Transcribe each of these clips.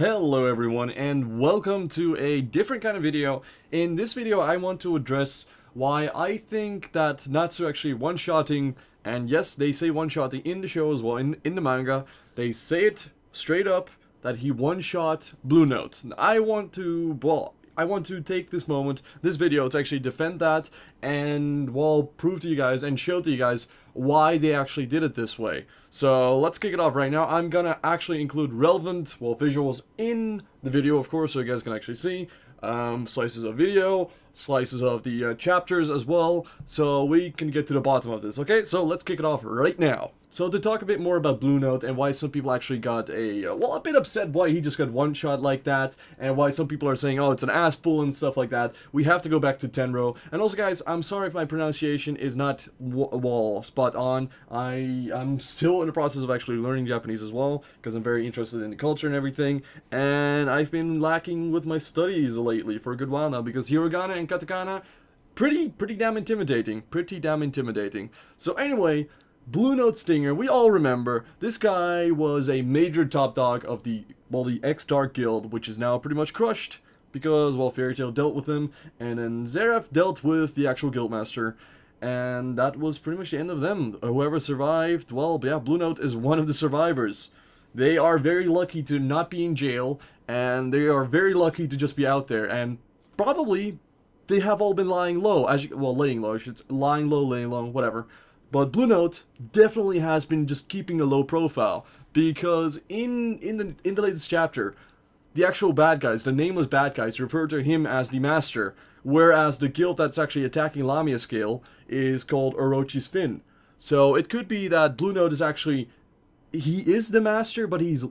Hello everyone and welcome to a different kind of video. In this video I want to address why I think that Natsu actually one-shotting, and yes, they say one-shotting in the show as well, in the manga. They say it straight up that he one-shot Bluenote. I want to take this moment, this video, to actually defend that and, well, prove to you guys and show to you guys why they actually did it this way. So let's kick it off right now. I'm gonna actually include relevant, well, visuals in the video, of course, so you guys can actually see slices of video, slices of the chapters as well, so we can get to the bottom of this. Okay, so let's kick it off right now. So to talk a bit more about Bluenote and why some people actually got a bit upset why he just got one shot like that, and why some people are saying, oh, it's an ass pull and stuff like that, we have to go back to Tenro. And also, guys, I'm sorry if my pronunciation is not spot on. I'm still in the process of actually learning Japanese as well, because I'm very interested in the culture and everything, and I've been lacking with my studies lately for a good while now, because hiragana and katakana, pretty damn intimidating, So anyway, Bluenote Stinger, we all remember, this guy was a major top dog of the X-Dark Guild, which is now pretty much crushed, because, well, Fairy Tail dealt with him, and then Zeref dealt with the actual Guildmaster, and that was pretty much the end of them. Whoever survived, well, yeah, Bluenote is one of the survivors. They are very lucky to not be in jail, and they are very lucky to just be out there, and probably they have all been lying low, laying low, whatever. But Bluenote definitely has been just keeping a low profile, because in the latest chapter, the actual bad guys, the nameless bad guys, refer to him as the Master, whereas the guild that's actually attacking Lamia's scale is called Orochi's Fin. So it could be that Bluenote is actually, he is the Master, but he's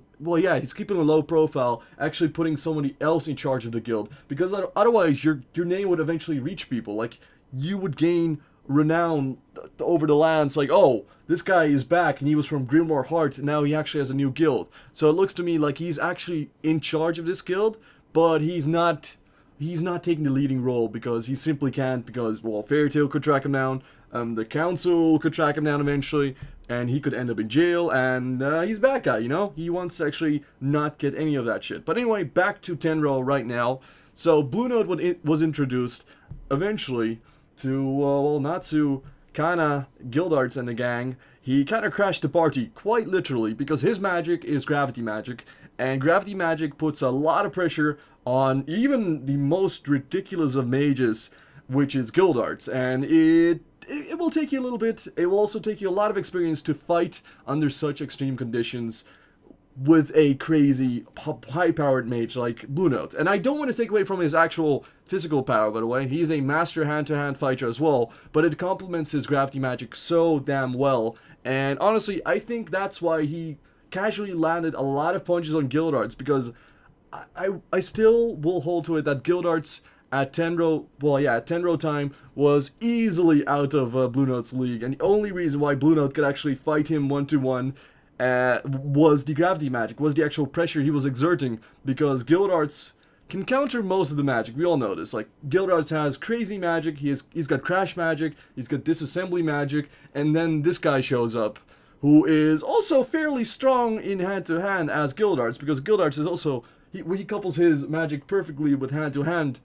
keeping a low profile, actually putting somebody else in charge of the guild, because otherwise your name would eventually reach people. Like, you would gain renown over the lands, like, oh, this guy is back and he was from Grimoire Heart and now he actually has a new guild. So it looks to me like he's actually in charge of this guild, but he's not taking the leading role because he simply can't, because, well, Fairy Tail could track him down, the council could track him down eventually, and he could end up in jail, and he's a bad guy, you know? He wants to actually not get any of that shit. But anyway, back to Tenro right now. So Bluenote was introduced eventually to, Natsu, kinda, Guildarts and the gang. He kinda crashed the party, quite literally, because his magic is gravity magic, and gravity magic puts a lot of pressure on even the most ridiculous of mages, which is Guildarts, and it will take you a little bit. It will also take you a lot of experience to fight under such extreme conditions with a crazy, high-powered mage like Bluenote. And I don't want to take away from his actual physical power, by the way. He's a master hand-to-hand fighter as well, but it complements his gravity magic so damn well. And honestly, I think that's why he casually landed a lot of punches on Guildarts, because I still will hold to it that Guildarts at Tenro, at Tenro time, was easily out of Bluenote's league, and the only reason why Bluenote could actually fight him one-to-one was the gravity magic, was the actual pressure he was exerting, because Guildarts can counter most of the magic. We all know this. Like, Guildarts has crazy magic, he's got crash magic, he's got disassembly magic, and then this guy shows up, who is also fairly strong in hand-to-hand as Guildarts, because Guildarts is also, he couples his magic perfectly with hand-to-hand.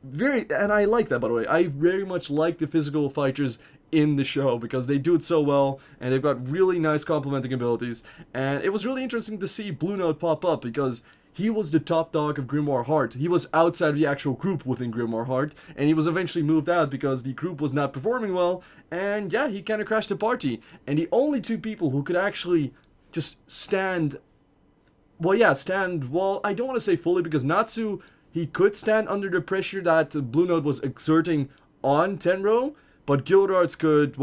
And I like that, by the way. I very much like the physical fighters in the show, because they do it so well, and they've got really nice complementing abilities. And it was really interesting to see Bluenote pop up, because he was the top dog of Grimoire Heart. He was outside of the actual group within Grimoire Heart, and he was eventually moved out because the group was not performing well, and yeah, he kind of crashed the party. And the only two people who could actually just stand, I don't want to say fully, because Natsu, he could stand under the pressure that Bluenote was exerting on Tenro, but Guildarts could,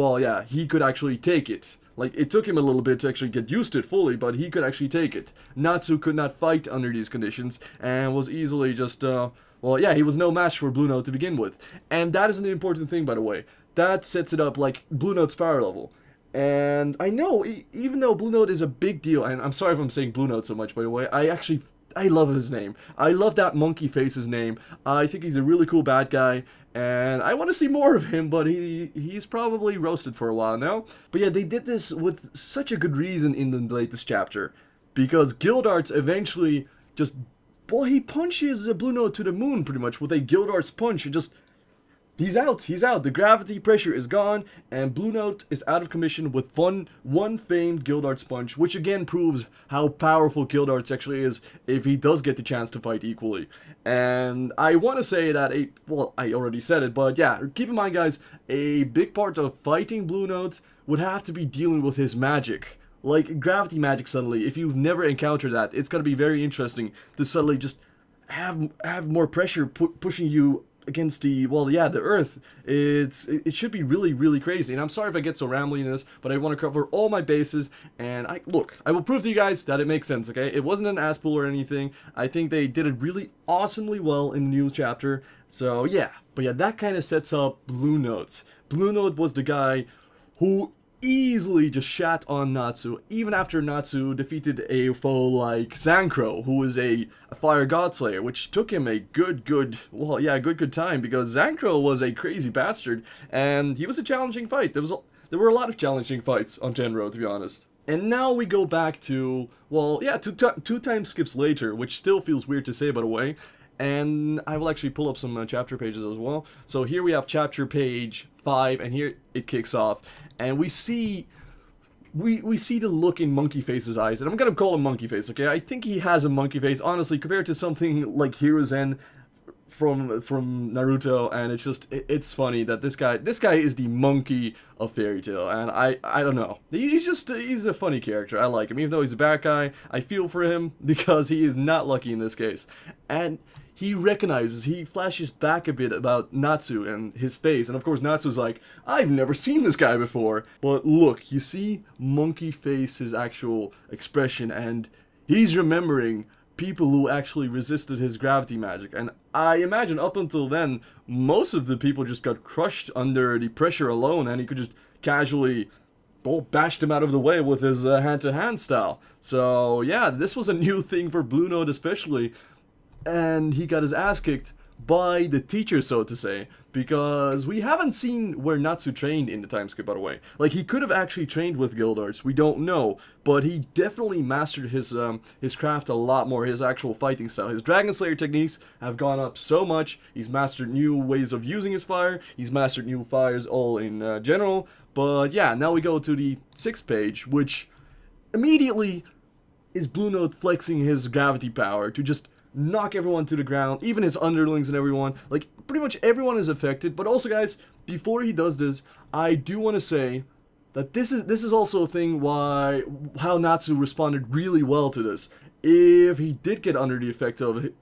he could actually take it. Like, it took him a little bit to actually get used to it fully, but he could actually take it. Natsu could not fight under these conditions, and was easily just, he was no match for Bluenote to begin with. And that is an important thing, by the way. That sets it up like Bluenote's power level. And I know, even though Bluenote is a big deal, and I'm sorry if I'm saying Bluenote so much, by the way, I love his name. I love that monkey face's name. I think he's a really cool bad guy, and I want to see more of him, but he's probably roasted for a while now. But yeah, they did this with such a good reason in the latest chapter, because Guildarts eventually just well, he punches Bluenote to the moon pretty much with a Gildart's punch. It just, he's out. The gravity pressure is gone, and Bluenote is out of commission with one famed Gildart's punch, which again proves how powerful Gildart's actually is if he does get the chance to fight equally. And I want to say that, well, I already said it, but yeah, keep in mind, guys, a big part of fighting Bluenote would have to be dealing with his magic. Like, gravity magic suddenly, if you've never encountered that, it's gonna be very interesting to suddenly just have more pressure pushing you against the, well, yeah, the Earth. It should be really crazy. And I'm sorry if I get so rambly in this, but I want to cover all my bases, and I will prove to you guys that it makes sense, okay? It wasn't an ass pull or anything. I think they did it really awesomely well in the new chapter. So yeah, but yeah, that kind of sets up Bluenote. Bluenote was the guy who easily just shat on Natsu, even after Natsu defeated a foe like Zancro, who was a fire god slayer, which took him a good time, because Zancro was a crazy bastard, and he was a challenging fight. There were a lot of challenging fights on Genro, to be honest. And now we go back to, well, yeah, two time skips later, which still feels weird to say, by the way. And I will actually pull up some chapter pages as well. So here we have chapter page 5, and here it kicks off, and we see the look in Monkey Face's eyes, and I'm gonna call him Monkey Face, okay? I think he has a monkey face, honestly, compared to something like Hiruzen from Naruto, and it's funny that this guy is the monkey of Fairy Tail, and I don't know, he's a funny character. I like him, even though he's a bad guy. I feel for him because he is not lucky in this case, and he flashes back a bit about Natsu and his face, and of course Natsu's like, I've never seen this guy before. But look, you see Monkey Face's actual expression, and he's remembering people who actually resisted his gravity magic. And I imagine up until then, most of the people just got crushed under the pressure alone, and he could just casually, well, bashed him out of the way with his hand-to-hand style. So yeah, this was a new thing for Bluenote especially. And he got his ass kicked by the teacher, so to say, because we haven't seen where Natsu trained in the time skip, by the way. Like, he could have actually trained with Gildarts, we don't know, but he definitely mastered his craft a lot more, his actual fighting style. His Dragon Slayer techniques have gone up so much. He's mastered new ways of using his fire, he's mastered new fires all in general. But yeah, now we go to the 6th page, which immediately is Bluenote flexing his gravity power to just knock everyone to the ground, even his underlings and everyone. Like, pretty much everyone is affected. But also, guys, before he does this, I do want to say that this is also a thing how Natsu responded really well to this. If he did get under the effect of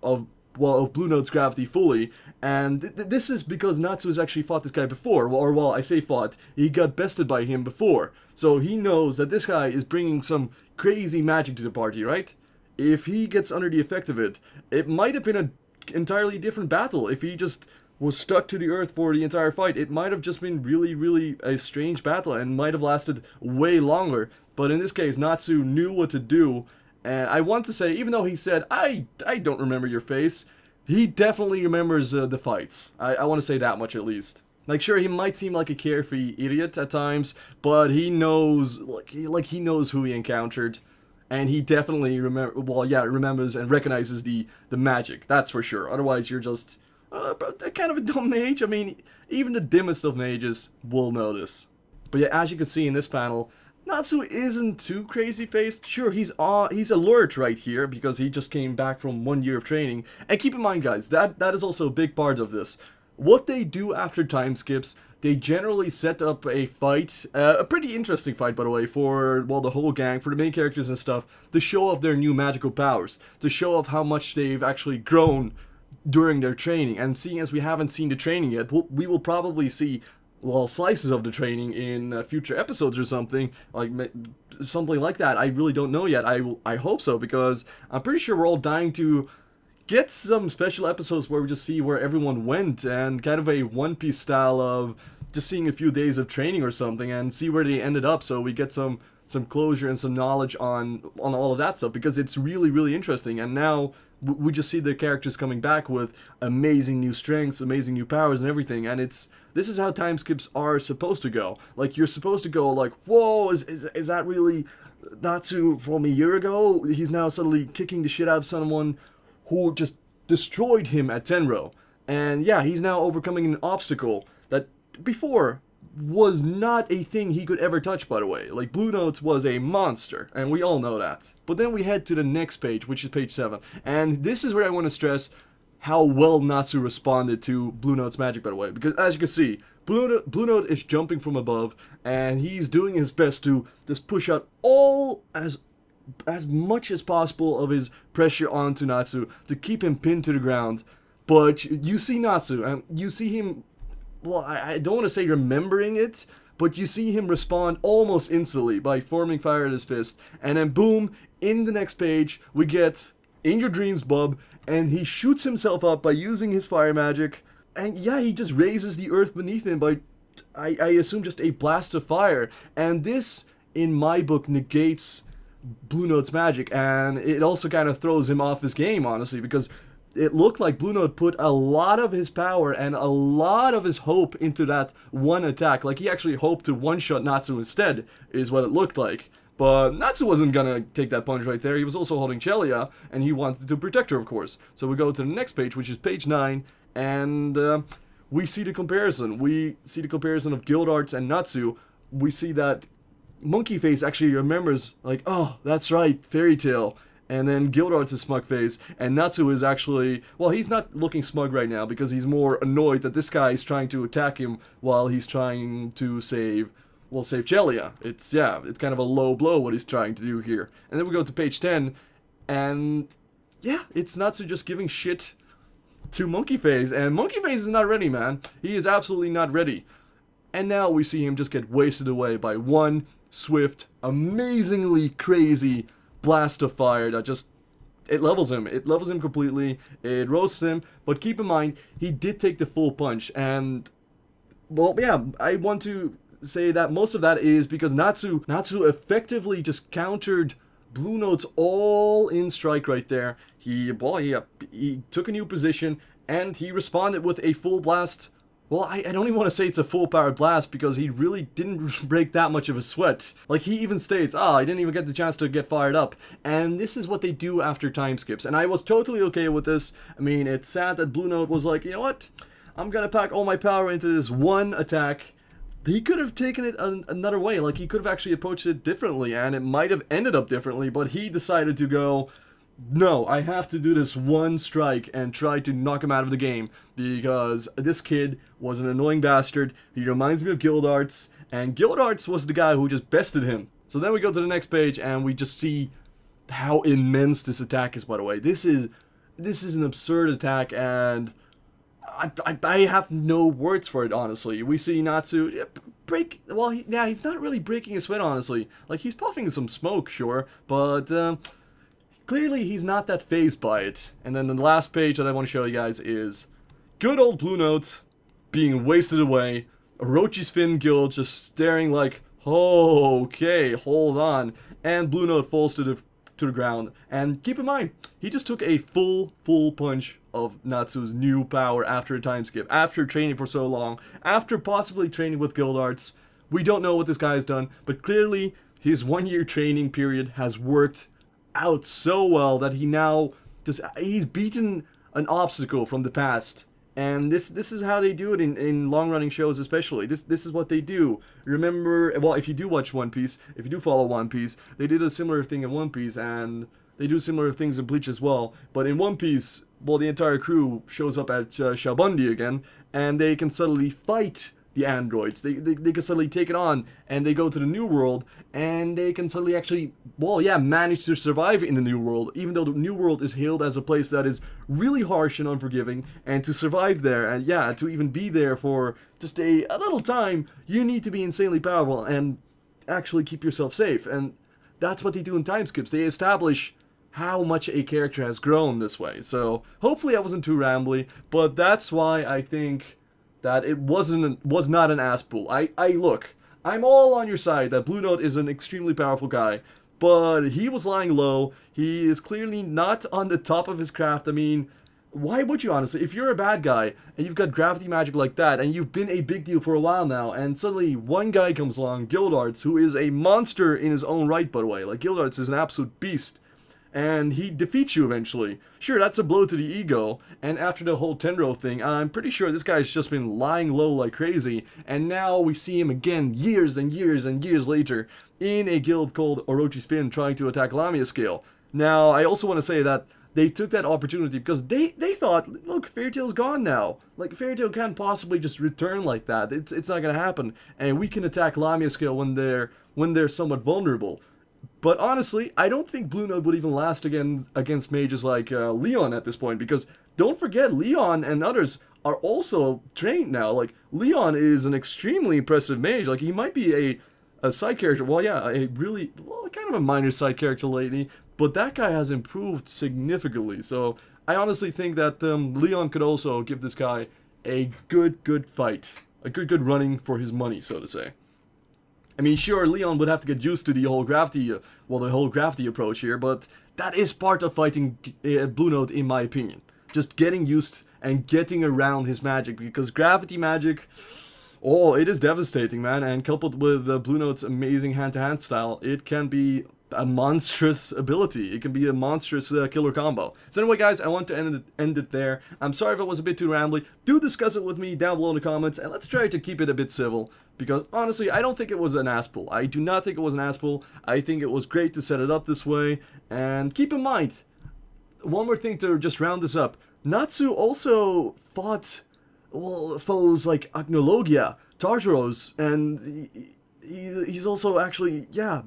Bluenote's gravity fully, and this is because Natsu has actually fought this guy before, or well, I say fought, he got bested by him before, so he knows that this guy is bringing some crazy magic to the party, right? If he gets under the effect of it, it might have been an entirely different battle. If he just was stuck to the earth for the entire fight, it might have just been really a strange battle, and might have lasted way longer. But in this case, Natsu knew what to do, and I want to say, even though he said, I don't remember your face, he definitely remembers the fights. I want to say that much at least. Like, sure, he might seem like a carefree idiot at times, but he knows, like he knows who he encountered. And he definitely remembers and recognizes the magic, that's for sure. Otherwise, you're just kind of a dumb mage. I mean, even the dimmest of mages will notice. But yeah, as you can see in this panel, Natsu isn't too crazy-faced. Sure, he's alert right here because he just came back from 1 year of training. And keep in mind, guys, that is also a big part of this. What they do after time skips, they generally set up a fight, a pretty interesting fight, by the way, for, well, the whole gang, for the main characters and stuff, to show off their new magical powers, to show off how much they've actually grown during their training. And seeing as we haven't seen the training yet, we will probably see, well, slices of the training in future episodes or something like that. I really don't know yet. I hope so, because I'm pretty sure we're all dying to get some special episodes where we just see where everyone went, and kind of a One Piece style of just seeing a few days of training or something and see where they ended up, so we get some closure and some knowledge on all of that stuff, because it's really interesting. And now we just see the characters coming back with amazing new strengths, amazing new powers and everything, and this is how time skips are supposed to go. Like, you're supposed to go like, whoa, is that really Natsu from a year ago? He's now suddenly kicking the shit out of someone who just destroyed him at Tenro. And yeah, he's now overcoming an obstacle that before was not a thing he could ever touch, by the way. Like, Bluenote was a monster, and we all know that. But then we head to the next page, which is page 7. And this is where I want to stress how well Natsu responded to Bluenote's magic, by the way. Because as you can see, Bluenote is jumping from above, and he's doing his best to just push out as much as possible of his pressure onto Natsu to keep him pinned to the ground. But you see Natsu, and you see him, well, I don't want to say remembering it, but you see him respond almost instantly by forming fire at his fist. And then boom, in the next page, we get In Your Dreams, Bub, and he shoots himself up by using his fire magic. And yeah, he just raises the earth beneath him by, I assume, just a blast of fire. And this, in my book, negates Bluenote's magic, and it also kind of throws him off his game, honestly, because it looked like Bluenote put a lot of his power and a lot of his hope into that one attack. Like, he actually hoped to one-shot Natsu instead, is what it looked like. But Natsu wasn't gonna take that punch right there. He was also holding Chelia, and he wanted to protect her, of course. So we go to the next page, which is page 9, and we see the comparison. We see the comparison of Guild Arts and Natsu. We see that Monkey Face actually remembers, like, oh, that's right, Fairy Tail. And then Guild Arts is smug face, and Natsu is actually, well, he's not looking smug right now because he's more annoyed that this guy is trying to attack him while he's trying to save Chelia. It's kind of a low blow what he's trying to do here. And then we go to page 10, and yeah, it's Natsu just giving shit to Monkey Face, and Monkey Face is not ready, man. He is absolutely not ready. And now we see him just get wasted away by one swift, amazingly crazy blast of fire that just, it levels him. It levels him completely. It roasts him. But keep in mind, he did take the full punch. And, well, yeah, I want to say that most of that is because Natsu effectively just countered Bluenote's all-in strike right there. He took a new position, and he responded with a full blast. Well, I don't even want to say it's a full-powered blast because he really didn't break that much of a sweat. Like, he even states, I didn't even get the chance to get fired up. And this is what they do after time skips. And I was totally okay with this. I mean, it's sad that Bluenote was like, you know what? I'm gonna pack all my power into this one attack. He could have taken it another way. Like, he could have actually approached it differently, and it might have ended up differently, but he decided to go, no, I have to do this one strike and try to knock him out of the game because this kid was an annoying bastard. He reminds me of Guild Arts, and Guild Arts was the guy who just bested him. So then we go to the next page and we just see how immense this attack is, by the way. This is an absurd attack, and I have no words for it, honestly. We see Natsu break, well, he's not really breaking his sweat, honestly. Like, he's puffing some smoke, sure, but clearly he's not that fazed by it. And then the last page that I want to show you guys is good old Bluenote being wasted away, Orochi's Fin Guild just staring like, oh, okay, hold on, and Bluenote falls to the ground. And keep in mind, he just took a full punch of Natsu's new power after a time skip, after training for so long, after possibly training with Guild Arts. We don't know what this guy has done, but clearly his 1-year training period has worked out so well that he's beaten an obstacle from the past. And this is how they do it in long-running shows, especially. This is what they do. Remember, well, if you do watch One Piece, if you do follow One Piece, they did a similar thing in One Piece, and they do similar things in Bleach as well. But in One Piece, well, the entire crew shows up at Shabundi again, and they can suddenly fight the androids. They can suddenly take it on, and they go to the New World, and they can suddenly actually, well, yeah, manage to survive in the New World, even though the New World is hailed as a place that is really harsh and unforgiving. And to survive there, and yeah, to even be there for just a little time, you need to be insanely powerful and actually keep yourself safe. And that's what they do in time skips. They establish how much a character has grown this way. So hopefully I wasn't too rambly, but that's why I think that it was not an ass pull. Look, I'm all on your side that Bluenote is an extremely powerful guy, but he was lying low. He is clearly not on the top of his craft. I mean, why would you, honestly? If you're a bad guy and you've got gravity magic like that, and you've been a big deal for a while now, and suddenly one guy comes along, Guild Arts, who is a monster in his own right, by the way. Like, Guild Arts is an absolute beast. and he defeats you eventually. Sure, that's a blow to the ego, and after the whole Tenro thing, I'm pretty sure this guy's just been lying low like crazy, and now we see him again years and years and years later in a guild called Orochi Spin trying to attack Lamia Scale. Now, I also want to say that they took that opportunity because they thought, look, Fairy Tail's gone now. Like, Fairy Tail can't possibly just return like that. It's not gonna happen, and we can attack Lamia Scale when they're somewhat vulnerable. But honestly, I don't think Bluenote would even last against mages like Leon at this point, because don't forget, Leon and others are also trained now. Like, Leon is an extremely impressive mage. Like, he might be a side character. Well, yeah, kind of a minor side character lately, but that guy has improved significantly. So I honestly think that Leon could also give this guy a good fight, a good running for his money, so to say. I mean, sure, Leon would have to get used to the whole gravity approach here, but that is part of fighting Bluenote, in my opinion. Just getting used and getting around his magic, because gravity magic, oh, it is devastating, man, and coupled with Bluenote's amazing hand-to-hand style, it can be a monstrous ability. It can be a monstrous killer combo. So anyway, guys, I want to end it there. I'm sorry if it was a bit too rambly. Do discuss it with me down below in the comments, and let's try to keep it a bit civil, because honestly, I don't think it was an ass pull. I do not think it was an ass pull. I think it was great to set it up this way, and keep in mind, one more thing to just round this up. Natsu also fought, well, foes like Acnologia, Tartaros, and he's also actually, yeah,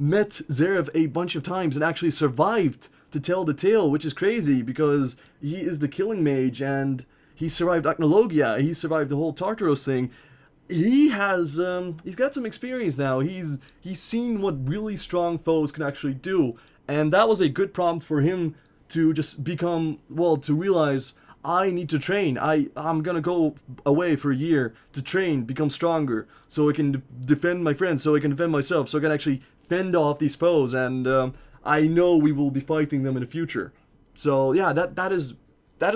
met Zerev a bunch of times and actually survived to tell the tale, which is crazy because he is the killing mage and he survived Acnologia, he survived the whole Tartaros thing. He has, he's got some experience now. He's seen what really strong foes can actually do, and that was a good prompt for him to just become, well, to realize, I need to train. I'm gonna go away for a year to train, become stronger, so I can defend my friends, so I can defend myself, so I can actually fend off these foes, and I know we will be fighting them in the future. So yeah, that is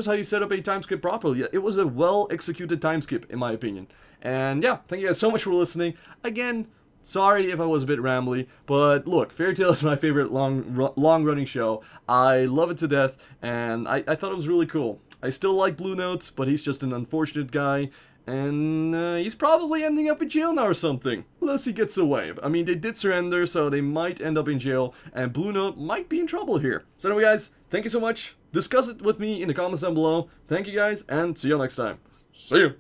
how you set up a time skip properly. It was a well-executed time skip, in my opinion. And yeah, thank you guys so much for listening. Again, sorry if I was a bit rambly, but look, Fairy Tail is my favorite long-running show. I love it to death, and I thought it was really cool. I still like Bluenote, but he's just an unfortunate guy, and he's probably ending up in jail now or something. Unless he gets away. I mean, they did surrender, so they might end up in jail, and Bluenote might be in trouble here. So anyway, guys, thank you so much. Discuss it with me in the comments down below. Thank you guys, and see you next time. See you!